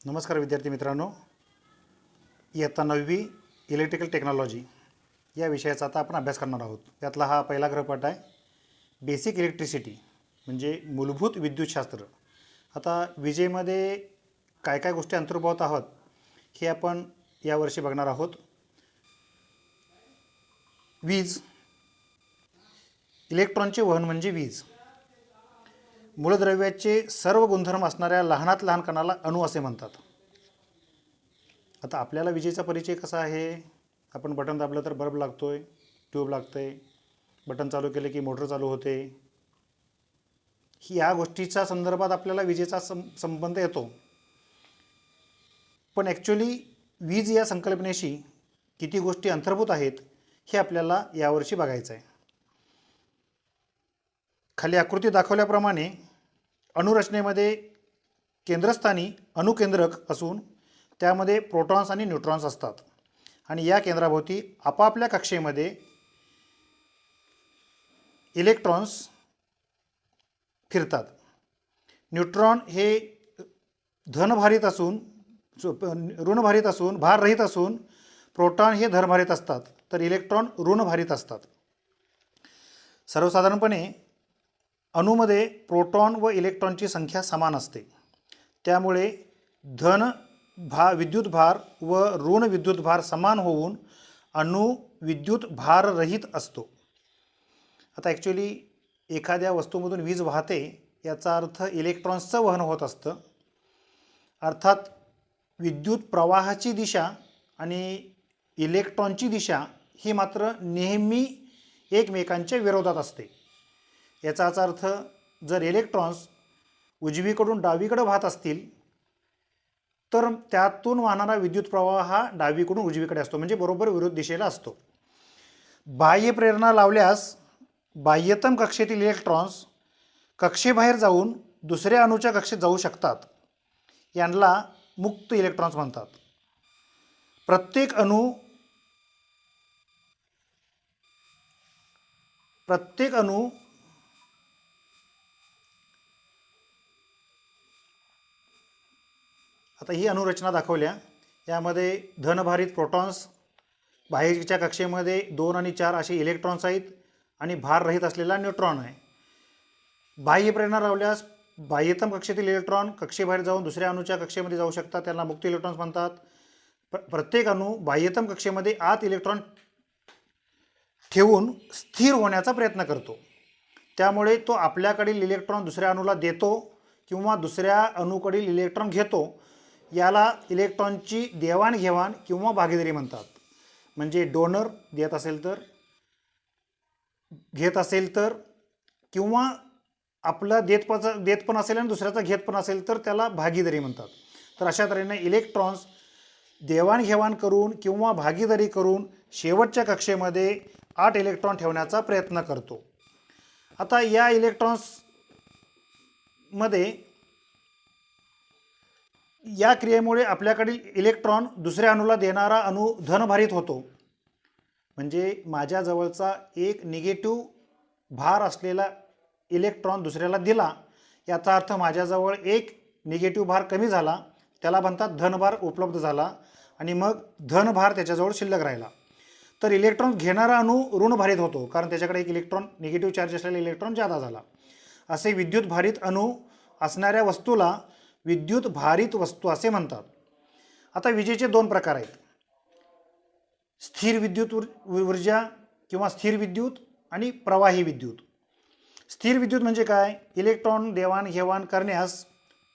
नमस्कार विद्यार्थी मित्रांनो, इयत्ता 9वी इलेक्ट्रिकल टेक्नॉलॉजी या विषयाचा आता आपण अभ्यास करणार आहोत। यातला हा पहिला गृहपाठ आहे, बेसिक इलेक्ट्रिसिटी म्हणजे मूलभूत विद्युतशास्त्र। आता विजेमध्ये काय काय गोष्टी अंतर्भूत आहोत हे आपण यावर्षी बघणार आहोत। वीज, इलेक्ट्रॉनचे वहन म्हणजे वीज। मूलद्रव्याचे सर्व गुणधर्म असणाऱ्या लहानात लहान कणाला अणू असे म्हणतात। आता आपल्याला विजेचा परिचय कसा आहे? आपण बटन दाबलं तर बल्ब लागतोय, ट्यूब लागते, बटन चालू केले की मोटर चालू होते। या गोष्टीच्या संदर्भात आपल्याला विजेचा संबंध येतो। पण ॲक्च्युअली वीज या संकल्पनेशी किती गोष्टी अंतर्भूत आहेत हे आपल्याला यावर्षी बघायचं आहे। खाली आकृती दाखवल्याप्रमाणे अणुरचनेमध्ये केंद्रस्थानी अणुकेंद्रक असून त्यामध्ये प्रोटॉन्स आणि न्यूट्रॉन्स असतात आणि या केंद्राभोवती आपापल्या कक्षेमध्ये इलेक्ट्रॉन्स फिरतात। न्यूट्रॉन हे धनभारित असून ऋणभारित असून भाररहित असून प्रोटॉन हे धनभारित असतात, तर इलेक्ट्रॉन ऋणभारित असतात। सर्वसाधारणपणे अणूमध्ये प्रोटॉन व इलेक्ट्रॉनची संख्या समान असते, त्यामुळे विद्युतभार व ऋण विद्युतभार समान होऊन अणू विद्युत भाररहित असतो। आता ॲक्च्युअली एखाद्या वस्तूमधून वीज वाहते याचा अर्थ इलेक्ट्रॉन्सचं वहन होत असतं। अर्थात विद्युत प्रवाहाची दिशा आणि इलेक्ट्रॉनची दिशा ही मात्र नेहमी एकमेकांच्या विरोधात असते। याचाच अर्थ जर इलेक्ट्रॉन्स उजवीकडून डावीकडे वाहत असतील तर त्यातून वाहणारा विद्युत प्रवाह हा डावीकडून उजवीकडे असतो, म्हणजे बरोबर विरुद्ध दिशेला असतो। बाह्य प्रेरणा लावल्यास बाह्यतम कक्षेतील इलेक्ट्रॉन्स कक्षेबाहेर जाऊन दुसऱ्या अणूच्या कक्षेत जाऊ शकतात। यांना मुक्त इलेक्ट्रॉन्स म्हणतात। प्रत्येक अणू आता ही अणुरचना दाखवल्या, यामध्ये धनभारित प्रोटॉन्स, बाहेरच्या कक्षेमध्ये 2 आणि 4 असे इलेक्ट्रॉन्स आहेत आणि भाररहित असलेला न्यूट्रॉन आहे। बाह्य प्रेरणा लावल्यास बाह्यतम कक्षेतील इलेक्ट्रॉन कक्षेबाहेर जाऊन दुसऱ्या अणूच्या कक्षेमध्ये जाऊ शकतात, त्यांना मुक्त इलेक्ट्रॉन्स म्हणतात। प्रत्येक अणू बाह्यतम कक्षेमध्ये आत इलेक्ट्रॉन ठेवून स्थिर होण्याचा प्रयत्न करतो, त्यामुळे तो आपल्याकडील इलेक्ट्रॉन दुसऱ्या अणूला देतो किंवा दुसऱ्या अणूकडील इलेक्ट्रॉन घेतो। याला इलेक्ट्रॉनची देवाणघेवाण किंवा भागीदारी म्हणतात। म्हणजे डोनर देत असेल तर, घेत असेल तर, किंवा आपला देत पण असेल आणि दुसऱ्याचा घेत पण असेल तर त्याला भागीदारी म्हणतात। तर अशा तऱ्हेने इलेक्ट्रॉन्स देवाणघेवाण करून किंवा भागीदारी करून शेवटच्या कक्षेमध्ये 8 इलेक्ट्रॉन ठेवण्याचा प्रयत्न करतो। आता या इलेक्ट्रॉन्समध्ये या क्रियेमुळे आपल्याकडील इलेक्ट्रॉन दुसऱ्या अणूला देणारा अणू धनभारित होतो। म्हणजे माझ्या जवळचा एक निगेटिव्ह भार असलेला इलेक्ट्रॉन दुसऱ्याला दिला, याचा अर्थ माझ्याजवळ एक निगेटिव्ह भार कमी झाला, त्याला म्हणतात धनभार उपलब्ध झाला आणि मग धनभार त्याच्याजवळ शिल्लक राहिला। तर इलेक्ट्रॉन घेणारा अणू ऋणभारित होतो, कारण त्याच्याकडे एक इलेक्ट्रॉन निगेटिव्ह चार्ज असलेला इलेक्ट्रॉन जादा झाला। असे विद्युत भारित अणू असणाऱ्या वस्तूला विद्युत भारित वस्तू असे म्हणतात। आता विजेचे 2 प्रकार आहेत, स्थिर विद्युत ऊर्जा किंवा स्थिर विद्युत आणि प्रवाही विद्युत। स्थिर विद्युत म्हणजे काय? इलेक्ट्रॉन देवाणघेवाण करण्यास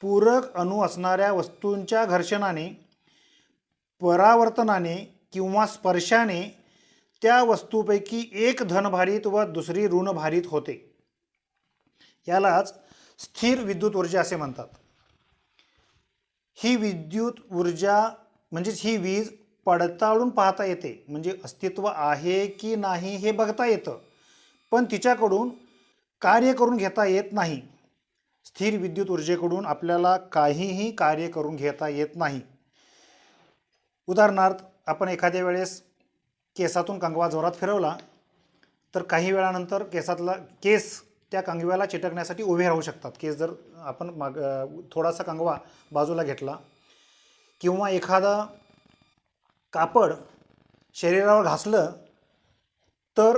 पूरक अणू असणाऱ्या वस्तूंच्या घर्षणाने, परावर्तनाने किंवा स्पर्शाने त्या वस्तूपैकी एक धनभारित व दुसरी ऋणभारित होते। यालाच स्थिर विद्युत ऊर्जा असे म्हणतात। ही विद्युत ऊर्जा म्हणजेच ही वीज पडताळून पाहता येते, म्हणजे अस्तित्व आहे की नाही हे बघता येतं, पण तिच्याकडून कार्य करून घेता येत नाही। स्थिर विद्युत ऊर्जेकडून आपल्याला काहीही कार्य करून घेता येत नाही। उदाहरणार्थ, आपण एखाद्या वेळेस केसातून कंगवा जोरात फिरवला तर काही वेळानंतर केस त्या कंगव्याला चिटकण्यासाठी उभे राहू शकतात। केस जर आपण थोडासा कंगवा बाजूला घेतला किंवा एखादा कापड शरीरावर घासलं तर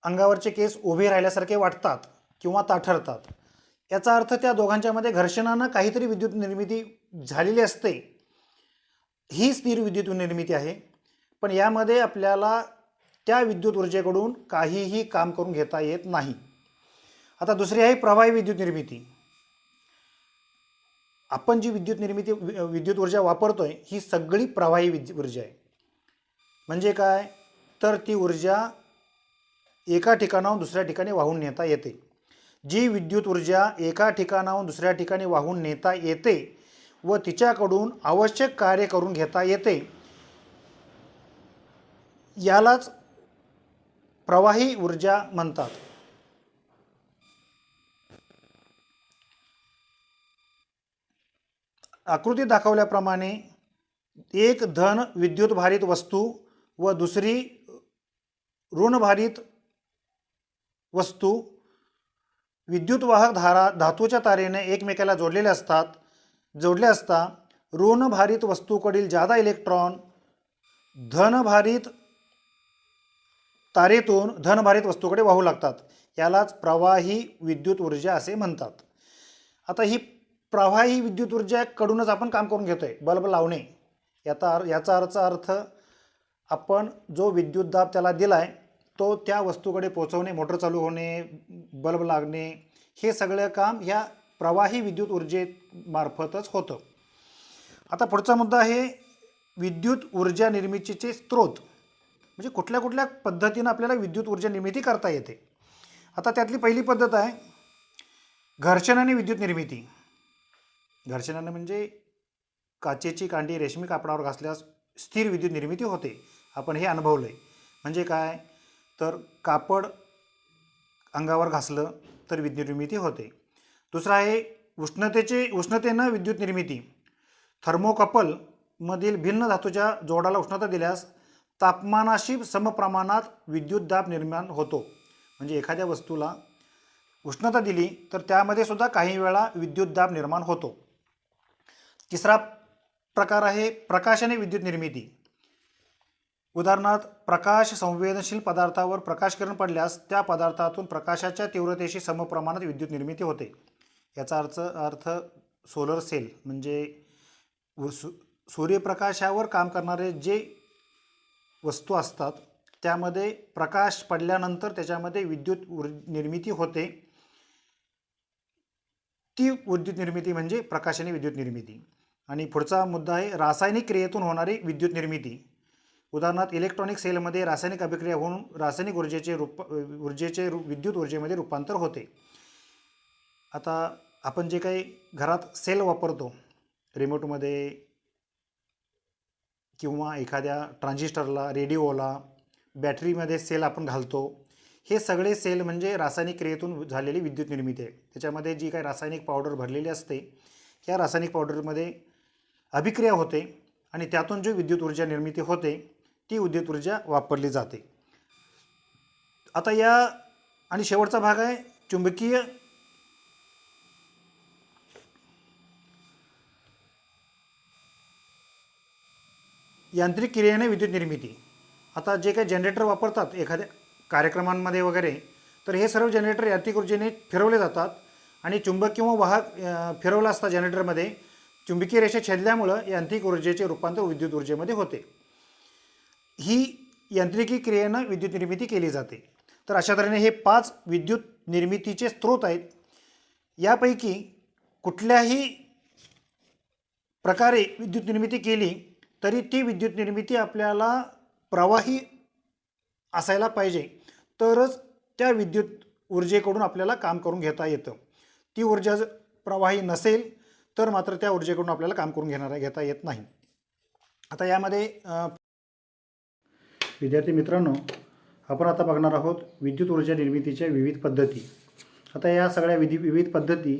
अंगावरचे केस उभे राहिल्यासारखे वाटतात किंवा ताठरतात. याचा अर्थ त्या दोघांच्यामध्ये घर्षणानं काहीतरी विद्युत निर्मिती झालेली असते. ही स्थिर विद्युत निर्मिती आहे. पण यामध्ये आपल्याला त्या विद्युत ऊर्जेकडून काहीही काम करून घेता येत नाही. आता दुसरी आहे प्रवाही विद्युत निर्मिती. आपण जी विद्युत ऊर्जा वापरतोय ही सगळी प्रवाही ऊर्जा आहे. म्हणजे काय, तर ती ऊर्जा एका ठिकाणाहून दुसऱ्या ठिकाणी वाहून नेता येते. जी विद्युत ऊर्जा एका ठिकाणाहून दुसऱ्या ठिकाणी वाहून नेता येते व तिच्याकडून आवश्यक कार्य करून घेता येते, यालाच प्रवाही ऊर्जा म्हणतात. आकृतीत दाखवल्याप्रमाणे एक धन विद्युतभारित वस्तू व दुसरी ऋणभारित वस्तू विद्युतवाहक धातूच्या तारेने एकमेकाला जोडले असता ऋणभारित वस्तूकडील जादा इलेक्ट्रॉन धनभारित तारेतून धनभारित वस्तूकडे वाहू लागतात. यालाच प्रवाही विद्युत ऊर्जा असे म्हणतात. आता ही प्रवाही विद्युत ऊर्जेकडूनच आपण काम करून घेतोय. बल्ब लावणे याचा अर्थ आपण जो विद्युत दाब त्याला दिलाय तो त्या वस्तूकडे पोहोचवणे, मोटर चालू होणे, बल्ब लागणे, हे सगळं काम ह्या प्रवाही विद्युत ऊर्जेमार्फतच होतं. आता पुढचा मुद्दा आहे विद्युत ऊर्जा निर्मितीचे स्रोत. म्हणजे कुठल्या कुठल्या पद्धतीनं आपल्याला विद्युत ऊर्जा निर्मिती करता येते. आता त्यातली पहिली पद्धत आहे घर्षणाने विद्युत निर्मिती. घर्षणाने म्हणजे काचेची कांडी रेशमी कापडावर घासल्यास स्थिर विद्युत निर्मिती होते. आपण हे अनुभवलंय. म्हणजे काय, तर कापड अंगावर घासलं तर विद्युत निर्मिती होते. दुसरा आहे उष्णतेनं विद्युत निर्मिती. थर्मोकपल मधील भिन्न धातूच्या जोडाला उष्णता दिल्यास तापमानाशी समप्रमाणात विद्युत दाब निर्माण होतो. म्हणजे एखाद्या वस्तूला उष्णता दिली तर त्यामध्ये सुद्धा काही वेळा विद्युत दाब निर्माण होतो. तिसरा प्रकार आहे प्रकाशाने विद्युत निर्मिती. उदाहरणार्थ प्रकाश संवेदनशील पदार्थावर प्रकाशकिरण पडल्यास त्या पदार्थातून प्रकाशाच्या तीव्रतेशी समप्रमाणात विद्युत निर्मिती होते. याचा अर्थ सोलर सेल म्हणजे सूर्यप्रकाशावर काम करणारे जे वस्तू असतात त्यामध्ये प्रकाश पडल्यानंतर त्याच्यामध्ये विद्युत निर्मिती होते. ती विद्युत निर्मिती म्हणजे प्रकाशाने विद्युत निर्मिती. आणि पुढचा मुद्दा आहे रासायनिक क्रियेतून होणारी विद्युत निर्मिती. उदाहरणार्थ इलेक्ट्रॉनिक सेलमध्ये रासायनिक अभिक्रिया होऊन रासायनिक ऊर्जेचे विद्युत ऊर्जेमध्ये रूपांतर होते. आता आपण जे काही घरात सेल वापरतो, रिमोटमध्ये किंवा एखाद्या ट्रान्झिस्टरला, रेडिओला, बॅटरीमध्ये सेल आपण घालतो, हे सगळे सेल म्हणजे रासायनिक क्रियेतून झालेली विद्युत निर्मिती आहे. त्याच्यामध्ये जी काही रासायनिक पावडर भरलेली असते, या रासायनिक पावडरमध्ये अभिक्रिया होते आणि त्यातून जी विद्युत ऊर्जा निर्मिती होते ती विद्युत ऊर्जा वापरली जाते. आता या आणि शेवटचा भाग आहे चुंबकीय यांत्रिक क्रियेने विद्युत निर्मिती. आता जे काही जनरेटर वापरतात एखाद्या कार्यक्रमांमध्ये वगैरे, तर हे सर्व जनरेटर यांत्रिक ऊर्जेने फिरवले जातात आणि चुंबक किंवा वाहक फिरवला असता जनरेटरमध्ये चुंबकीय रेषा छेदल्यामुळं यांत्रिक ऊर्जेचे रूपांतर विद्युत ऊर्जेमध्ये होते. ही यांत्रिकी क्रियेनं विद्युत निर्मिती केली जाते. तर अशा तऱ्हेने हे 5 विद्युत निर्मितीचे स्रोत आहेत. यापैकी कुठल्याही प्रकारे विद्युत निर्मिती केली तरी ती विद्युत निर्मिती आपल्याला प्रवाही असायला पाहिजे, तरच त्या विद्युत ऊर्जेकडून आपल्याला काम करून घेता येतं. ती ऊर्जा जर प्रवाही नसेल तर मात्र त्या ऊर्जेकडून आपल्याला काम करून घेता येत नाही. आता यामध्ये विद्यार्थी मित्रांनो, आपण आता बघणार आहोत विद्युत ऊर्जा निर्मितीच्या विविध पद्धती. आता या सगळ्या विविध पद्धती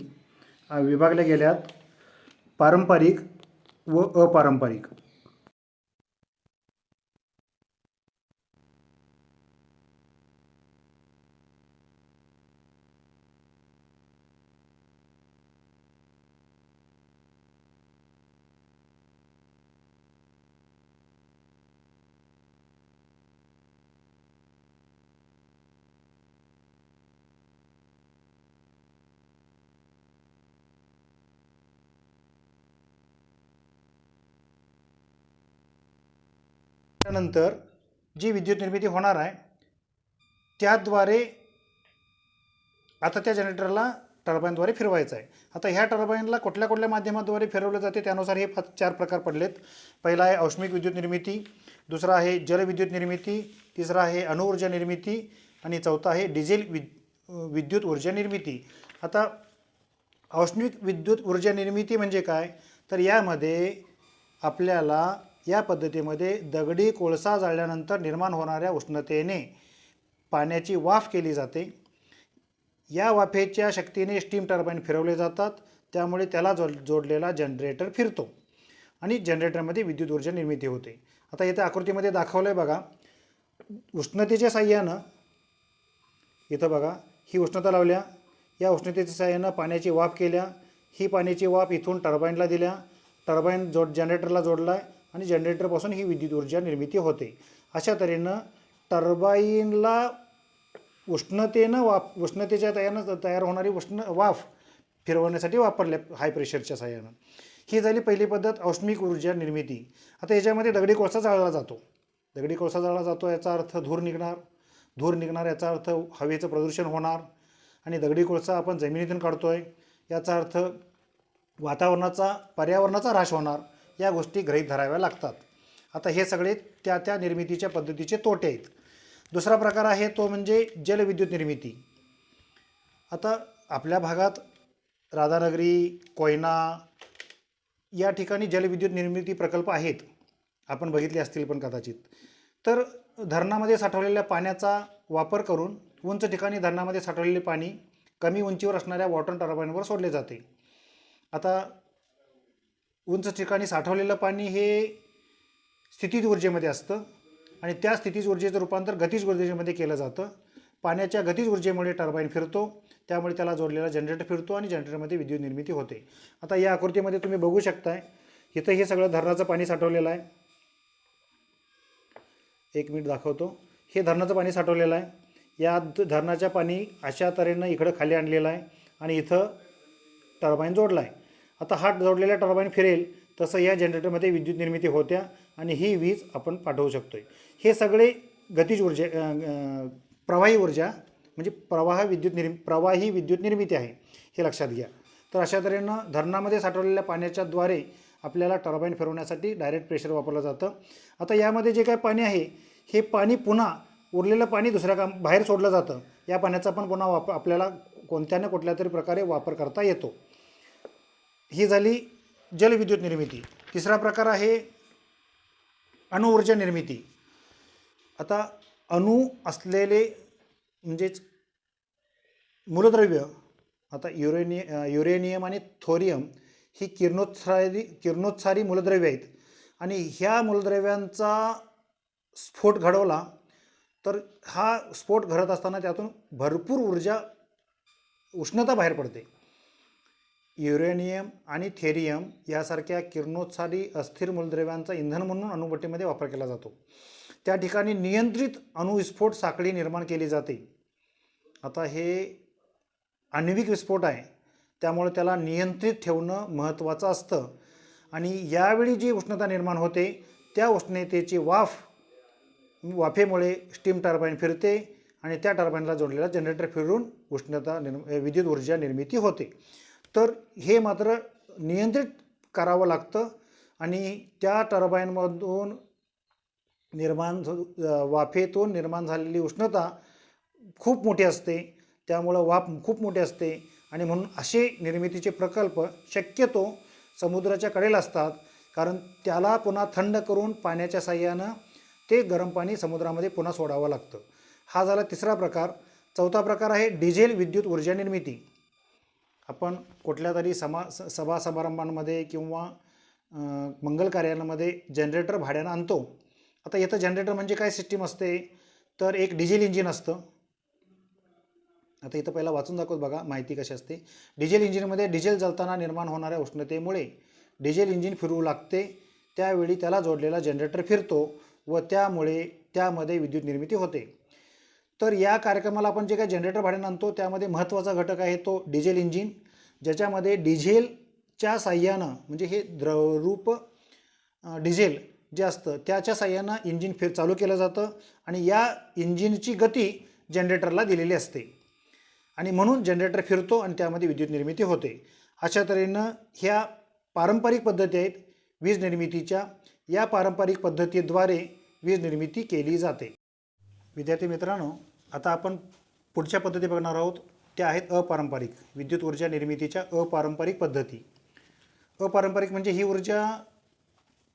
विभागल्या गेल्यात पारंपरिक व अपारंपरिक. त्यानंतर जी विद्युत निर्मिती होणार आहे त्याद्वारे आता त्या जनरेटरला टर्बाईनद्वारे फिरवायचं आहे. आता ह्या टर्बाईनला कुठल्या कुठल्या माध्यमाद्वारे फिरवलं जाते त्यानुसार हे 4 प्रकार पडलेत. पहिला आहे औष्णिक विद्युत निर्मिती, दुसरा आहे जलविद्युत निर्मिती, तिसरा आहे अणुऊर्जा निर्मिती आणि चौथा आहे डिझेल विद्युत ऊर्जा निर्मिती. आता औष्णिक विद्युत ऊर्जा निर्मिती म्हणजे काय, तर यामध्ये आपल्याला या पद्धतीमध्ये दगडी कोळसा जाळल्यानंतर निर्माण होणाऱ्या उष्णतेने पाण्याची वाफ केली जाते. या वाफेच्या शक्तीने स्टीम टर्बाईन फिरवले जातात, त्यामुळे त्याला जोडलेला जनरेटर फिरतो आणि जनरेटरमध्ये विद्युत ऊर्जा निर्मिती होते. आता इथे आकृतीमध्ये दाखवलं आहे बघा, उष्णतेच्या साह्यानं इथं बघा ही उष्णता लावल्या, या उष्णतेच्या साह्यानं पाण्याची वाफ केल्या, ही पाण्याची वाफ इथून टर्बाईनला दिल्या, टर्बाईन जनरेटरला जोडला आहे आणि जनरेटरपासून ही विद्युत ऊर्जा निर्मिती होते. अशा तऱ्हेनं टर्बाईनला उष्णतेच्या तयार होणारी वाफ फिरवण्यासाठी वापरल्या हाय प्रेशरच्या साह्यानं. ही झाली पहिली पद्धत औष्णिक ऊर्जा निर्मिती. आता याच्यामध्ये दगडी कोळसा जाळला जातो याचा अर्थ धूर निघणार याचा अर्थ हवेचं प्रदूषण होणार आणि दगडी कोळसा आपण जमिनीतून काढतोय याचा अर्थ पर्यावरणाचा ऱ्हास होणार. या गोष्टी गृहीत धराव्या लागतात. आता हे सगळे त्या निर्मितीच्या पद्धतीचे तोटे आहेत. दुसरा प्रकार आहे तो म्हणजे जलविद्युत निर्मिती. आता आपल्या भागात राधानगरी, कोयना या ठिकाणी जलविद्युत निर्मिती प्रकल्प आहेत, आपण बघितले असतील पण कदाचित. तर धरणामध्ये साठवलेल्या पाण्याचा वापर करून उंच ठिकाणी धरणामध्ये साठवलेले पाणी कमी उंचीवर असणाऱ्या वॉटर टर्बाईनवर सोडले जाते. आता उंच ठिकाणी साठवलेलं पाणी हे स्थितीज ऊर्जेमध्ये असतं आणि त्या स्थितीज ऊर्जेचं रूपांतर गतिज ऊर्जेमध्ये केलं जातं. पाण्याच्या गतिज ऊर्जेमुळे टर्बाईन फिरतो, त्यामुळे त्याला जोडलेला जनरेटर फिरतो आणि जनरेटरमध्ये विद्युत निर्मिती होते. आता या आकृतीमध्ये तुम्ही बघू शकताय, इथं हे सगळं धरणाचं पाणी साठवलेलं आहे. 1 मिनिट दाखवतो. हे धरणाचं पाणी साठवलेलं आहे. या धरणाच्या पाणी अशा तऱ्हेनं इकडं खाली आणलेलं आहे आणि इथं टर्बाईन जोडला आहे. आता हा जोडलेला टर्बाईन फिरेल तसं या जनरेटरमध्ये विद्युत निर्मिती होत्या आणि ही वीज आपण पाठवू शकतोय. हे सगळे गतिज ऊर्जा प्रवाही ऊर्जा म्हणजे प्रवाही विद्युत निर्मिती आहे, हे लक्षात घ्या. तर अशा तऱ्हेनं धरणामध्ये साठवलेल्या पाण्याच्या द्वारे आपल्याला टर्बाईन फिरवण्यासाठी डायरेक्ट प्रेशर वापरलं जातं. आता यामध्ये जे काही पाणी आहे हे पाणी पुन्हा उरलेलं पाणी बाहेर सोडलं जातं. या पाण्याचा पण पुन्हा आपल्याला कोणत्या ना कुठल्या तरी प्रकारे वापर करता येतो. ही झाली जलविद्युत निर्मिती. तिसरा प्रकार आहे अणुऊर्जा निर्मिती. आता अणू असलेले म्हणजेच मूलद्रव्य, आता युरेनियम आणि थोरियम ही किरणोत्सारी मूलद्रव्य आहेत आणि ह्या मूलद्रव्यांचा स्फोट घडवला तर हा स्फोट घडत असताना त्यातून भरपूर उष्णता बाहेर पडते. युरेनियम आणि थोरियम यासारख्या किरणोत्सारी अस्थिर मूलद्रव्यांचा इंधन म्हणून अणुभट्टीमध्ये वापर केला जातो. त्या ठिकाणी नियंत्रित अणुविस्फोट साखळी निर्माण केली जाते. आता हे आण्विक विस्फोट आहे, त्यामुळे त्याला नियंत्रित ठेवणं महत्त्वाचं असतं आणि यावेळी जी उष्णता निर्माण होते त्या उष्णतेची वाफेमुळे स्टीम टर्बाईन फिरते आणि त्या टर्बाईनला जोडलेला जनरेटर फिरून विद्युत ऊर्जा निर्मिती होते. तर हे मात्र नियंत्रित करावं लागतं आणि त्या टर्बाईनमधून वाफेतून निर्माण झालेली उष्णता खूप मोठी असते, त्यामुळं वाफ खूप मोठी असते आणि म्हणून असे निर्मितीचे प्रकल्प शक्यतो समुद्राच्या कडेला असतात, कारण त्याला पुन्हा थंड करून पाण्याच्या साह्यानं ते गरम पाणी समुद्रामध्ये पुन्हा सोडावं लागतं. हा झाला तिसरा प्रकार. चौथा प्रकार आहे डिझेल विद्युत ऊर्जा निर्मिती. आपण कुठल्या तरी सभा समारंभांमध्ये किंवा मंगल कार्यालयामध्ये जनरेटर भाड्यानं आणतो. आता इथं जनरेटर म्हणजे काय सिस्टीम असते, तर एक डिझेल इंजिन असतं. आता इथं पहिला वाचून दाखवत बघा माहिती कशी असते. डिझेल इंजिनमध्ये डिझेल जळताना निर्माण होणाऱ्या उष्णतेमुळे डिझेल इंजिन फिरू लागते, त्यावेळी त्याला जोडलेला जनरेटर फिरतो व त्यामुळे त्यामध्ये विद्युत निर्मिती होते. तर या कार्यक्रमाला आपण जे काही जनरेटर भाड्यानं आणतो त्यामध्ये महत्त्वाचा घटक आहे तो डिझेल इंजिन, ज्याच्यामध्ये डिझेलच्या साह्यानं म्हणजे हे द्रवरूप डिझेल जे असतं त्याच्या साह्यानं इंजिन चालू केलं जातं आणि या इंजिनची गती जनरेटरला दिलेली असते आणि म्हणून जनरेटर फिरतो आणि त्यामध्ये विद्युत निर्मिती होते. अशा तऱ्हेनं ह्या पारंपरिक पद्धती आहेत वीज निर्मितीच्या. या पारंपरिक पद्धतीद्वारे वीज निर्मिती केली जाते. विद्यार्थी मित्रांनो, आता आपण पुढच्या पद्धती बघणार आहोत. त्या आहेत अपारंपरिक विद्युत ऊर्जा निर्मितीच्या अपारंपरिक पद्धती. अपारंपरिक म्हणजे ही ऊर्जा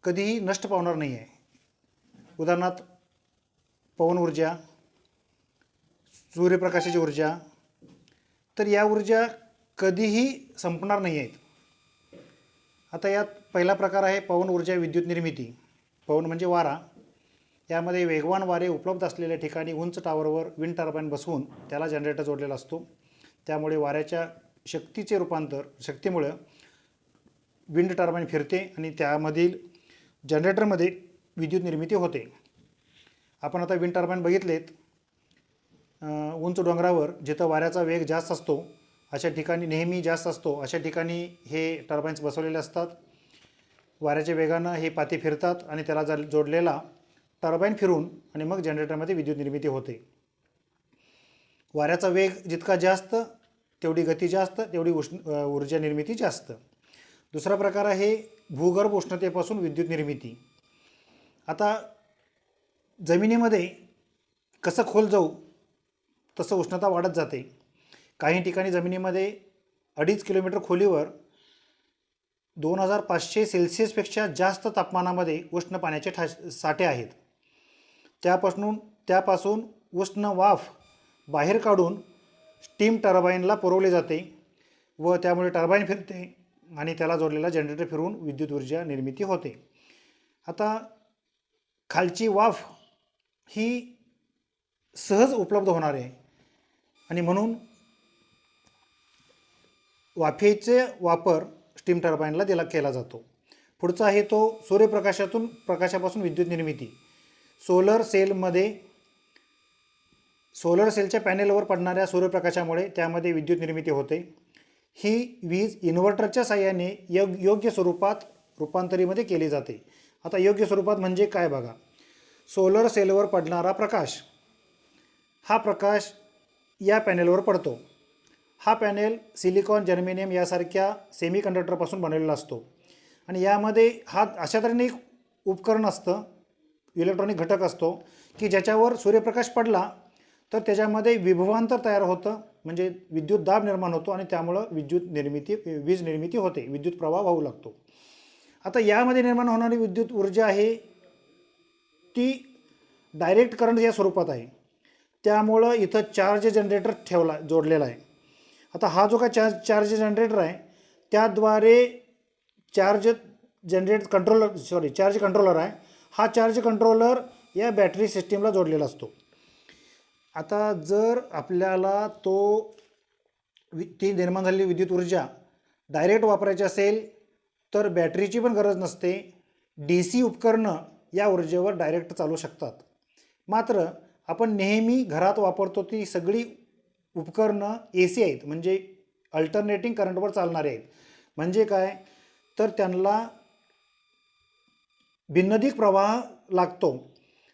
कधीही नष्ट पावणार नाही आहे. उदाहरणार्थ पवन ऊर्जा, सूर्यप्रकाशाची ऊर्जा, तर या ऊर्जा कधीही संपणार नाही आहेत. आता यात पहिला प्रकार आहे पवन ऊर्जा विद्युत निर्मिती. पवन म्हणजे वारा. यामध्ये वेगवान वारे उपलब्ध असलेल्या ठिकाणी उंच टावरवर विंड टर्बाईन बसवून त्याला जनरेटर जोडलेला असतो. त्यामुळे वाऱ्याच्या शक्तीचे रूपांतर शक्तीमुळे विंड टर्बाईन फिरते आणि त्यामधील जनरेटरमध्ये विद्युत निर्मिती होते. आपण आता विंड टर्बाईन बघितलेत. उंच डोंगरावर जिथं वाऱ्याचा वेग जास्त असतो अशा ठिकाणी नेहमी जास्त असतो अशा ठिकाणी हे टर्बाईन्स बसवलेले असतात. वाऱ्याच्या वेगानं हे पाती फिरतात आणि त्याला जोडलेला टर्बाईन फिरून आणि मग जनरेटरमध्ये विद्युत निर्मिती होते. वाऱ्याचा वेग जितका जास्त तेवढी गती जास्त, तेवढी ऊर्जा निर्मिती जास्त. दुसरा प्रकार आहे भूगर्भ उष्णतेपासून विद्युत निर्मिती. आता जमिनीमध्ये कसं खोल जाऊ तसं उष्णता वाढत जाते. काही ठिकाणी जमिनीमध्ये 2.5 किलोमीटर खोलीवर 2500 सेल्सिअसपेक्षा जास्त तापमानामध्ये उष्ण पाण्याचे साठे आहेत. त्यापासून उष्ण वाफ बाहेर काढून स्टीम टर्बाईनला पुरवले जाते व त्यामुळे टर्बाईन फिरते आणि त्याला जोडलेला जनरेटर फिरवून विद्युत ऊर्जा निर्मिती होते. आता खालची वाफ ही सहज उपलब्ध होणार आहे आणि म्हणून वाफेचे वापर स्टीम टर्बाईनला केला जातो. पुढचा आहे तो प्रकाशापासून विद्युत निर्मिती. सोलर सेलच्या पॅनेलवर पडणाऱ्या सूर्यप्रकाशामुळे त्यामध्ये विद्युत निर्मिती होते. ही वीज इन्व्हर्टरच्या साहाय्याने योग्य स्वरूपात रूपांतरीमध्ये केली जाते. आता योग्य स्वरूपात म्हणजे काय बघा. सोलर सेलवर पडणारा प्रकाश, हा प्रकाश या पॅनेलवर पडतो. हा पॅनेल सिलिकॉन, जर्मेनियम यासारख्या सेमीकंडक्टरपासून बनवलेला असतो आणि यामध्ये अशा तऱ्हेने एक उपकरण असतं, इलेक्ट्रॉनिक घटक असतो की ज्याच्यावर सूर्यप्रकाश पडला तर त्याच्यामध्ये विभवांतर तयार होतं, म्हणजे विद्युत दाब निर्माण होतो आणि त्यामुळं वीज निर्मिती होते, विद्युत प्रवाह वाहू लागतो. आता यामध्ये निर्माण होणारी विद्युत ऊर्जा आहे ती डायरेक्ट करंट या स्वरूपात आहे. त्यामुळं इथं चार्ज जनरेटर जोडलेला आहे. आता हा जो काय चार्ज जनरेटर आहे त्याद्वारे चार्ज कंट्रोलर आहे. हा चार्ज कंट्रोलर या बॅटरी सिस्टीमला जोडलेला असतो. आता जर आपल्याला ती निर्माण झालेली विद्युत ऊर्जा डायरेक्ट वापरायची असेल तर बॅटरीची पण गरज नसते. DC उपकरणं या ऊर्जेवर डायरेक्ट चालू शकतात. मात्र आपण नेहमी घरात वापरतो ती सगळी उपकरणं AC आहेत, म्हणजे अल्टरनेटिंग करंटवर चालणारे आहेत. म्हणजे काय तर त्यांना भिन्नदिक प्रवाह लागतो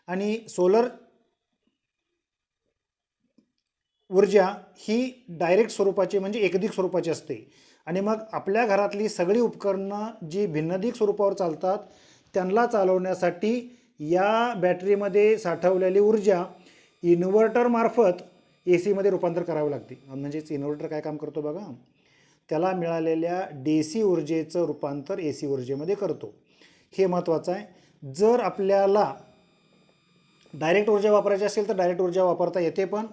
आणि सोलर ऊर्जा ही डायरेक्ट स्वरूपाची म्हणजे एकदिक स्वरूपाची असते आणि मग आपल्या घरातली सगळी उपकरणं जी भिन्नदिक स्वरूपावर चालतात त्यांना चालवण्यासाठी या बॅटरीमध्ये साठवलेली ऊर्जा इन्व्हर्टरमार्फत AC मध्ये रूपांतर करावे लागते. म्हणजेच इन्व्हर्टर काय काम करतो बघा, त्याला मिळालेल्या DC ऊर्जेचं रूपांतर AC ऊर्जेमध्ये करतो. हे महत्त्वाचं आहे. जर आपल्याला डायरेक्ट ऊर्जा वापरायची असेल तर डायरेक्ट ऊर्जा वापरता येते, पण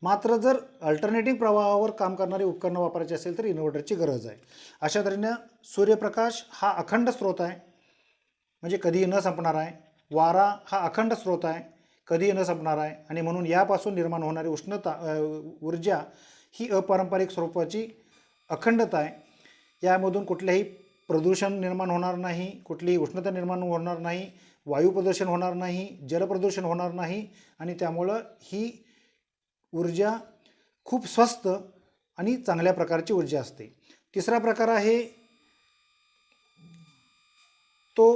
मात्र जर अल्टरनेटिव्ह प्रवाहावर काम करणारी उपकरणं वापरायची असेल तर इन्व्हर्टरची गरज आहे. अशा तऱ्हेने सूर्यप्रकाश हा अखंड स्रोत आहे, म्हणजे कधीही न संपणार आहे. वारा हा अखंड स्रोत आहे, कधीही न संपणार आहे आणि म्हणून यापासून निर्माण होणारी ऊर्जा ही अपारंपरिक स्वरूपाची अखंडता आहे. यामधून कुठल्याही प्रदूषण निर्माण होणार नाही, कुठलीही उष्णता निर्माण होणार नाही, वायू प्रदूषण होणार नाही, जलप्रदूषण होणार नाही आणि त्यामुळं ही ऊर्जा खूप स्वस्त आणि चांगल्या प्रकारची ऊर्जा असते. तिसरा प्रकार आहे तो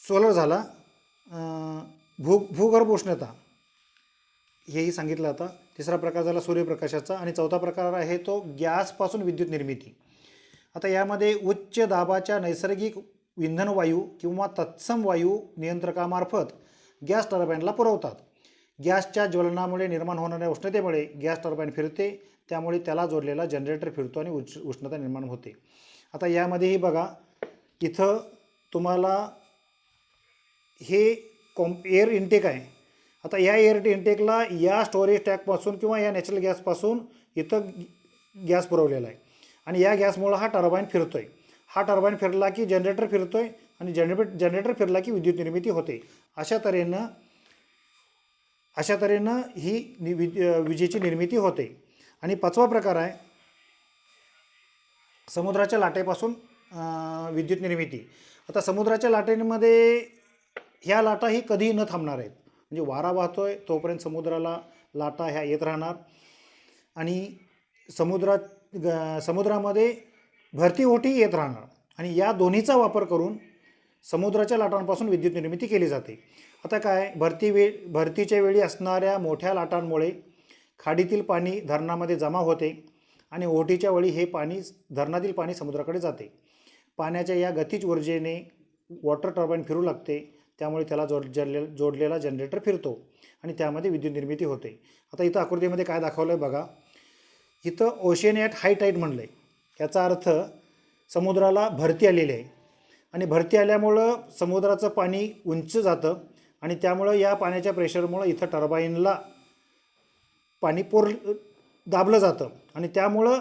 सोलर झाला, भूगर्भ उष्णता हेही सांगितलं आता. तिसरा प्रकार झाला सूर्यप्रकाशाचा आणि चौथा प्रकार आहे तो गॅसपासून विद्युत निर्मिती. आता यामध्ये उच्च दाबाच्या नैसर्गिक इंधन वायू किंवा तत्सम वायू नियंत्रकामार्फत गॅस टर्बाईनला पुरवतात. गॅसच्या ज्वलनामुळे निर्माण होणाऱ्या उष्णतेमुळे गॅस टर्बाईन फिरते, त्यामुळे त्याला जोडलेला जनरेटर फिरतो आणि उष्णता निर्माण होते. आता यामध्येही बघा, इथं तुम्हाला हे एअर इनटेक आहे. आता या एअर इनटेकला या स्टोरेज टँकपासून किंवा या नॅचरल गॅसपासून इथं गॅस पुरवलेला आहे आणि या गॅसमुळं हा टर्बाईन फिरतो आहे. हा टर्बाईन फिरला की जनरेटर फिरतो आहे आणि जनरेटर फिरला की विद्युत निर्मिती होते. अशा तऱ्हेनं ही विजेची निर्मिती होते. आणि पाचवा प्रकार आहे समुद्राच्या लाटेपासून विद्युत निर्मिती. आता समुद्राच्या लाटेमध्ये ह्या लाटा ही कधीही न थांबणार आहेत. म्हणजे वारा वाहतोय तोपर्यंत समुद्राला लाटा ह्या येत राहणार आणि समुद्रामध्ये भरती ओहोटी येत राहणार आणि या दोन्हीचा वापर करून समुद्राच्या लाटांपासून विद्युत निर्मिती केली जाते. आता काय, भरतीच्या वेळी असणाऱ्या मोठ्या लाटांमुळे खाडीतील पाणी धरणामध्ये जमा होते आणि ओहोटीच्या वेळी हे पाणी धरणातील पाणी समुद्राकडे जाते. पाण्याच्या या गतिज ऊर्जेने वॉटर टर्बाईन फिरू लागते, त्यामुळे त्याला जोडलेला जनरेटर फिरतो आणि त्यामध्ये विद्युत निर्मिती होते. आता इथं आकृतीमध्ये काय दाखवलं आहे बघा, इथं ओशन ॲट हाय टाईड म्हणलं आहे. याचा अर्थ समुद्राला भरती आलेली आहे आणि भरती आल्यामुळं समुद्राचं पाणी उंच जातं आणि त्यामुळं या पाण्याच्या प्रेशरमुळं इथं टर्बाईनला पाणी दाबलं जातं आणि त्यामुळं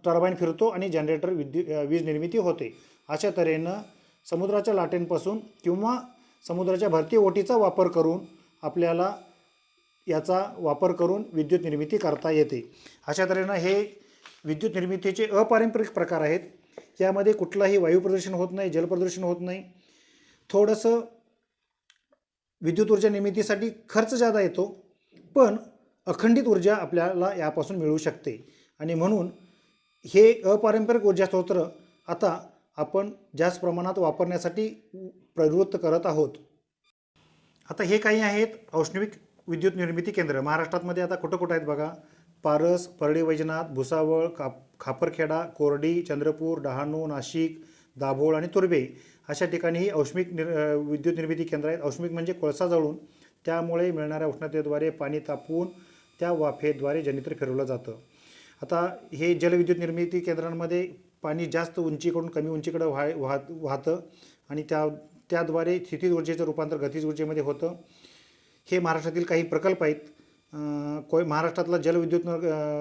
टर्बाईन फिरतो आणि जनरेटर वीज निर्मिती होते. अशा तऱ्हेनं समुद्राच्या लाटेंपासून किंवा समुद्राच्या भरती ओहोटीचा वापर करून आपल्याला याचा वापर करून विद्युत निर्मिती करता येते. अशा तऱ्हेनं हे विद्युत निर्मितीचे अपारंपरिक प्रकार आहेत. यामध्ये कुठलाही वायू प्रदूषण होत नाही, जलप्रदूषण होत नाही. थोडंसं विद्युत ऊर्जा निर्मितीसाठी खर्च जादा येतो, पण अखंडित ऊर्जा आपल्याला यापासून मिळू शकते आणि म्हणून हे अपारंपरिक ऊर्जा स्रोत आता आपण जास्त प्रमाणात वापरण्यासाठी प्रवृत्त करत आहोत. आता हे काही आहेत औष्णिक विद्युत निर्मिती केंद्र महाराष्ट्रामध्ये. आता कुठं कुठं आहेत बघा, पारस, परळी वैजनाथ, भुसावळ, खापरखेडा, कोरडी, चंद्रपूर, डहाणू, नाशिक, दाभोळ आणि तुर्भे अशा ठिकाणी ही औष्णिक विद्युत निर्मिती केंद्र आहेत. औष्णिक म्हणजे कोळसा जळून त्यामुळे मिळणाऱ्या उष्णतेद्वारे पाणी तापवून त्या वाफेद्वारे जनरेटर फिरवलं जातं. आता हे जलविद्युत निर्मिती केंद्रांमध्ये पाणी जास्त उंचीकडून कमी उंचीकडे वाहतं आणि त्याद्वारे स्थितीज ऊर्जेचं रूपांतर गतिज ऊर्जेमध्ये होतं. हे महाराष्ट्रातील काही प्रकल्प आहेत. महाराष्ट्रातला जलविद्युत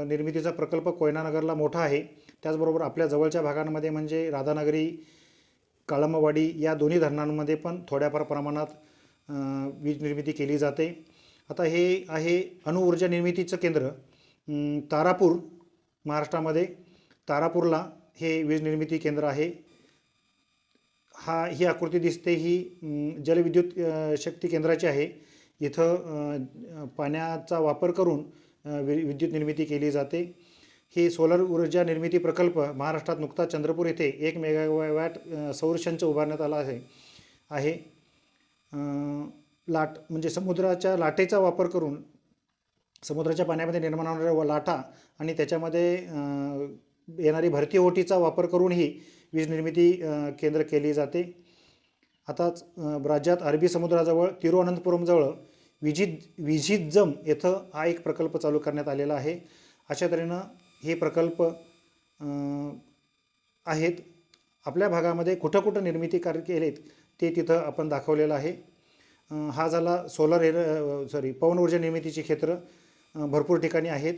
निर्मितीचा प्रकल्प कोयनानगरला मोठा आहे. त्याचबरोबर आपल्या जवळच्या भागांमध्ये म्हणजे राधानगरी, काळंबवाडी या दोन्ही धरणांमध्ये पण थोड्याफार प्रमाणात वीज निर्मिती केली जाते. आता हे आहे अणुऊर्जा निर्मितीचं केंद्र तारापूर महाराष्ट्रामध्ये. तारापूरला हे वीज निर्मिती केंद्र आहे. ही आकृती दिसते ही जलविद्युत शक्ती केंद्राची आहे. इथं पाण्याचा वापर करून विद्युत निर्मिती केली जाते. ही सोलर ऊर्जा निर्मिती प्रकल्प महाराष्ट्रात नुकताच चंद्रपूर येथे 1 मेगावॅट सौरसंच उभारण्यात आला आहे. लाट म्हणजे समुद्राच्या लाटेचा वापर करून समुद्राच्या पाण्यामध्ये निर्माण होणाऱ्या लाटा आणि त्याच्यामध्ये येणारी भरती ओहोटीचा वापर करून ही वीज निर्मिती केंद्र केली जाते. आताच राज्यात अरबी समुद्राजवळ तिरुअनंतपुरमजवळ विझिजम येथं हा एक प्रकल्प चालू करण्यात आलेला आहे. अशा तऱ्हेनं हे प्रकल्प आहेत. आपल्या भागामध्ये कुठं कुठं निर्मिती कार्य केलेत ते तिथं आपण दाखवलेलं आहे. हा झाला पवन ऊर्जा निर्मितीची क्षेत्र भरपूर ठिकाणी आहेत.